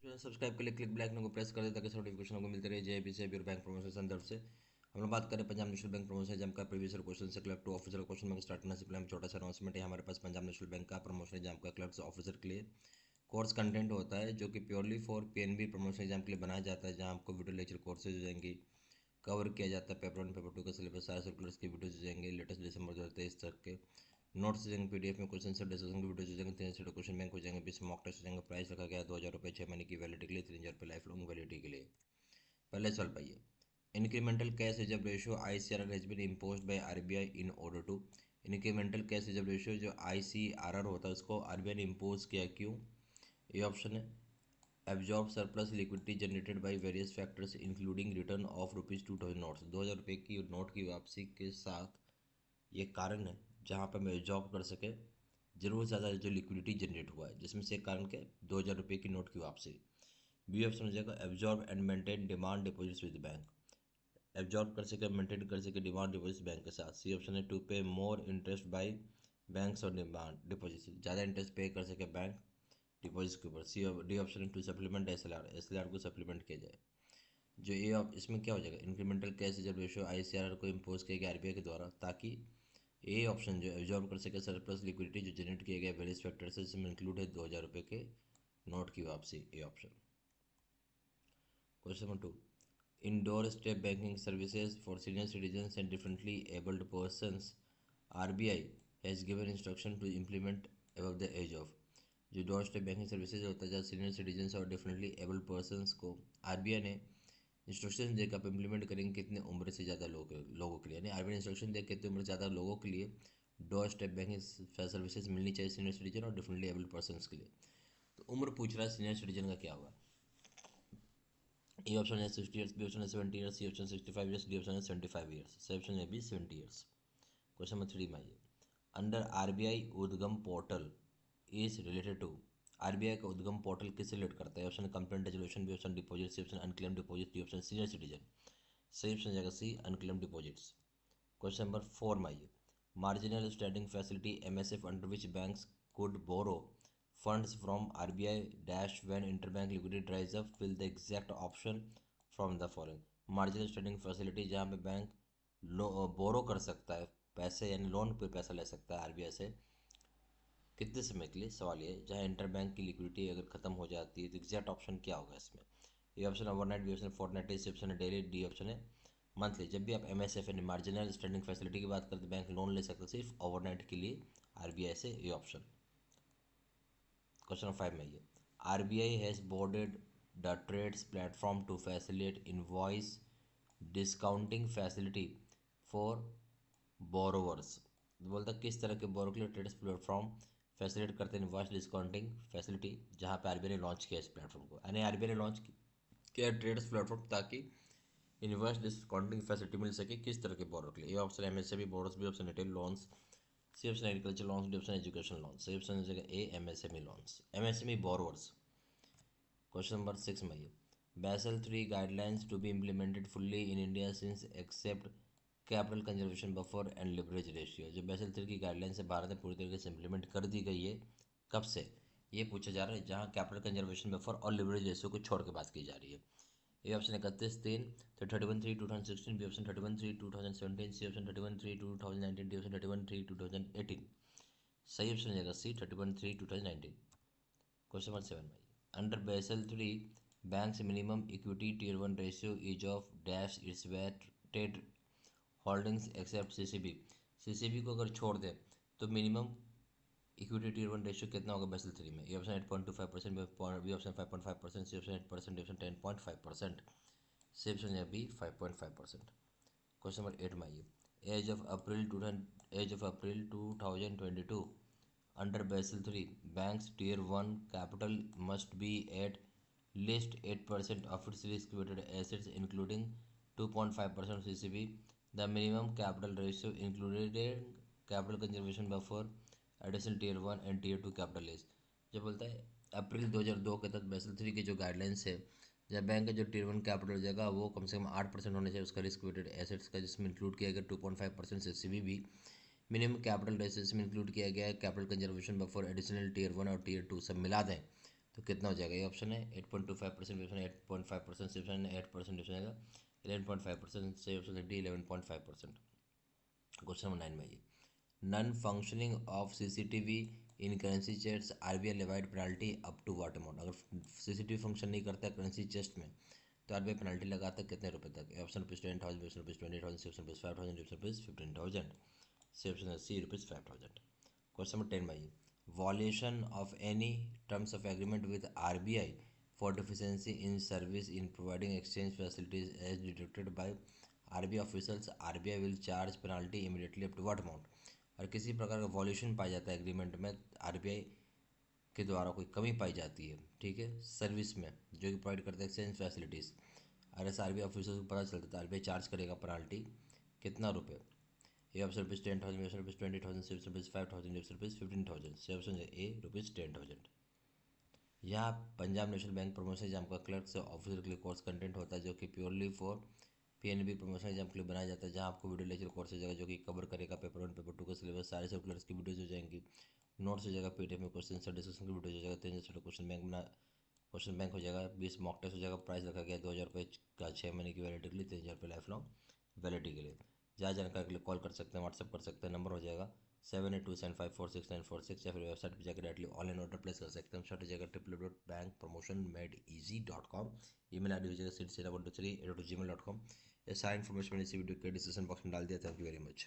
Subscribe के लिए click bell icon को प्रेस कर दे ताकि नोटिफिकेशन को मिलते रहे जेबीसी ब्यूरो बैंक प्रमोशन संदर्भ से। हम लोग बात करें Punjab national bank promotion exam का प्रीवियस क्वेश्चन से clerk to officer question bank start करने से पहले हम छोटा सा अनाउंसमेंट है। हमारे पास पंजाब नेशनल बैंक का प्रमोशन एग्जाम का क्लर्क से ऑफिसर के लिए कोर्स कंटेंट होता है जो कि purely for PNB promotion exam के लिए बनाया जाता है, जहाँ आपको वीडियो लेक्चर कोर्सेज हो जाएंगी, कवर किया जाता है पेपर 1 पेपर 2 का सिलेबस, सारे सर्कुलर्स की वीडियोज हो जाएंगे लेटेस्ट दिसंबर 2023 तक के नोट्स हो जाएंगे, पीडीएफ में क्वेश्चन सब डिस्कशन की वीडियोज हो जाएंगे, 3 सेट क्वेश्चन बैंक हो जाएंगे, 20 मॉक टेस्ट हो जाएंगे। प्राइस रखा गया 2,000 रुपये 6 महीने की वैलिडिटी के लिए, 3,000 रुपये लाइफ लॉन्ग वैलिडिटी के लिए। पहले सवाल पाइए। Incremental cash reserve ratio ICRR has been imposed by RBI in order to. Incremental cash reserve ratio जो आईसीआरआर होता है उसको आरबीआई ने इम्पोज किया, क्यों? ये ऑप्शन है absorb surplus liquidity generated by various factors including return of ₹2,000 notes. 2,000 रुपये की नोट की वापसी के साथ ये कारण है जहाँ पर मैं एब्जॉर्ब कर सके जरूर ज़्यादा जो लिक्विडिटी जनरेट हुआ है, जिसमें से एक कारण क्या है? 2,000 रुपये की नोट की वापसी। बी ऑप्शन हो जाएगा absorb and maintain demand deposits with bank. Absorb कर सके, मेंटेन कर सके डिमांड डिपॉजिट्स बैंक के साथ। सी ऑप्शन है टू पे मोर इंटरेस्ट बाय बैंक्स और डिमांड डिपॉजिट्स, ज़्यादा इंटरेस्ट पे कर सके बैंक डिपॉजिट्स के ऊपर। सी डी ऑप्शन है टू सप्लीमेंट एसएलआर को सप्लीमेंट किया जाए। जो ये इसमें क्या हो जाएगा? Incremental cash reserve ratio ICRR को इम्पोज किया गया आरबीआई के द्वारा, ताकि ए ऑप्शन जो एब्जॉर्ब कर सके सरप्लस लिक्विडिटी जो जनरेट किया गया वेरियस फैक्टर से, जिसमें इंक्लूड है 2,000 रुपये के नोट की वापसी। A option. Question number 2, indoor step banking services for senior citizens and differently abled persons RBI has given instruction to implement above the age of. जो डोर स्टेप बैंकिंग सर्विसेज होता है जहाँ senior citizens और differently abled persons को RBI ने instruction देकर आप implement करेंगे कितने उम्र से ज़्यादा लोगों के लिए, यानी आरबीआई इंस्ट्रक्शन दे कितने उम्र से ज़्यादा लोगों के लिए डोर स्टेप बैंकिंग सर्विसेज मिलनी चाहिए सीनियर सिटीजन और डिफरेंटली एबल्ड पर्सन्स के लिए। तो उम्र पूछ रहा है सीनियर सिटीजन का क्या होगा? ए ऑप्शन है 60 ईयर्स, बी ऑप्शन है 70 years, C option 65 years, D option है 75 ईयर्स। सी ऑप्शन है बी 70 ईयर्स। क्वेश्चन नंबर 3 में आइए। Under RBI Udgam portal is related to. RBI का उद्गम पोर्टल किससे रिलेट करता है? Option complaint resolution, B option deposit, C option unclaim deposit, D option senior citizen. सही option जाएगा C unclaim deposits. Question number 4 में आइए। Marginal standing facility MSF under which banks could borrow funds from RBI dash when interbank liquidity dries up, fill the exact option from the following. Marginal standing facility जहाँ पे bank बोरो कर सकता है पैसे, यानी loan पे पैसा ले सकता है आरबीआई से, कितने समय के लिए? सवाल ये जहाँ इंटरबैंक की लिक्विडिटी अगर खत्म हो जाती है तो एग्जैक्ट ऑप्शन क्या होगा इसमें? A option overnight, B option fortnight, C option है डेली, डी ऑप्शन है मंथली। जब भी आप एमएसएफ यानी मार्जिनल स्टैंडिंग फैसिलिटी की बात करते हैं बैंक लोन ले सकते सिर्फ ओवरनाइट के लिए आरबीआई से। ए ऑप्शन। क्वेश्चन नंबर 5 में ये RBI has boarded the TReDS platform to facilitate invoice discounting facility for borrowers. बोलता किस तरह के बोरो के लिए ट्रेड्स प्लेटफॉर्म फैसिलिटेट करते हैं इनवॉइस डिस्काउंटिंग फैसिलिटी, जहाँ पे आरबीआई ने लॉन्च किया इस प्लेटफॉर्म को, यानी आरबीआई ने लॉन्च किया ट्रेड्स प्लेटफॉर्म ताकि इनवॉइस डिस्काउंटिंग फैसिलिटी मिल सके किस तरह के बोरो के लिए? ये option MSME borrowers, B option retail loans, C option agriculture loans, D option education loans. सही ऑप्शन हो जाएगा A MSME loans, MSME borrowers. Question number 6 में ये Basel III guidelines to be implemented fully in India since except capital conservation buffer and leverage ratio. जो basal 3 की guidelines है भारत में पूरी तरीके से इंप्लीमेंट कर दी गई है, कब से? ये पूछा जा रहा है जहाँ कैपिटल कंजर्वेशन बफर और लिवरेज रेशियो को छोड़ के बात की जा रही है। ए ऑप्शन 31/3 तो 31/3/2016, B option 31/3/2017, C option 31/3/2019, D option 31/3/2018। सही ऑप्शन जाएगा सी 31/3/2019। क्वेश्चन नंबर 7 भाई under Basel 3 banks minimum equity tier 1 ratio is of dash its weighted holdings except CCB. CCB को अगर छोड़ दें तो मिनिमम इक्विटी टियर 1 रेशियो कितना होगा बेसल 3 में? A option 8.25%, B option 5.5%, C option 8%, D option 10.5%। C option है B 5.5%। Question number 8 में आइए as of April 2022 under Basel 3 banks tier 1 capital must be at least 8% of its risk-weighted assets, including 2.5% CCB. The minimum capital ratio including capital conservation buffer, additional tier 1 and tier 2 capital is। जब बोलता है अप्रैल 2002 के तहत basal 3 की जो guidelines है, जब bank का जो टियर 1 कैपिटल हो जाएगा वो कम से कम 8% होना चाहिए उसका रिस्क वेटेड एसेट्स का, जिसमें इंक्लूड किया गया 2.5% CCB भी। मिनिमम कैपिटल रेशियो में इंक्लूड किया गया है capital conservation buffer, additional tier 1 और टियर 2 सब मिला दें तो कितना हो जाएगा, ये ऑप्शन है 8.25% ऑप्शन है, 8.5% से ऑप्शन है 8% ऑप्शन आएगा, 11.5% से ऑप्शन है डी 11.5%। क्वेश्चन नंबर 9 में ये non functioning of CCTV in currency chest RBI levied penalty up to what amount. अगर सीसीटीवी फंक्शन नहीं करता है करेंसी चेस्ट में तो आरबीआई पेनल्टी लगाता है कितने रुपए तक। Option rupees 10,000, option rupees 20,000, option rupees 5,000, option rupees 15,000, C option है सी रुपीज़ 5,000। क्वेश्चन नंबर 10 भाई violation of any terms of agreement with RBI for deficiency in service in providing exchange facilities as detected by RBI officials, RBI will charge penalty immediately up to what amount। और किसी प्रकार का violation पाया जाता है agreement में RBI के द्वारा कोई कमी पाई जाती है, ठीक है, सर्विस में जो कि प्रोवाइड करते हैं एक्सचेंज फैसिलिटीज़, अगर ऐसा आरबीआई ऑफिसर्स को पता चलता है आरबीआई चार्ज करेगा पेनाल्टी कितना रुपये। A option rupees 10,000, option rupees 20,000, C option rupees 5,000, option rupees 15,000, C option A rupees 10,000। यहाँ Punjab national bank promotion exam का क्लर्क से ऑफिसर के लिए कोर्स कंटेंट होता है जो कि purely for PNB promotion exam के लिए बनाया जाता है, जहाँ आपको वीडियो लेक्चर कोर्स हो जाएगा जो कि कवर करेगा पेपर 1 पेपर 2 का सिलेबस, सारे सब क्लर्क्स की वीडियोज हो जाएंगी, नोट्स हो जाएगा, पीडीएफ में क्वेश्चन सब डिस्कशन की वीडियो हो जाएगा, 3 क्वेश्चन बैंक हो जाएगा, 20 मॉक टेस्ट हो जाएगा। प्राइस रखा गया 2,000 रुपये का 6 महीने की वैलिडिटी के लिए, 3,000 रुपये लाइफ लॉन्ग वैलिडिटी के लिए। ज़्यादा जानकारी के लिए कॉल कर सकते हैं, व्हाट्सअप कर सकते हैं, नंबर हो जाएगा 7827546946, या फिर वेबसाइट पर जाकर डायरेक्टली ऑनलाइन ऑर्डर प्लेस कर सकते हैं। वेबसाइट हो जाएगा www.bankpromotionmadeeasy.com, ईमेल आई डी हो जाएगा sidseera123@gmail.com। ये सारी इन्फॉर्मेशन मैंने इसी वीडियो के डिस्क्रिप्शन बॉक्स में डाल दिया। Thank you very much.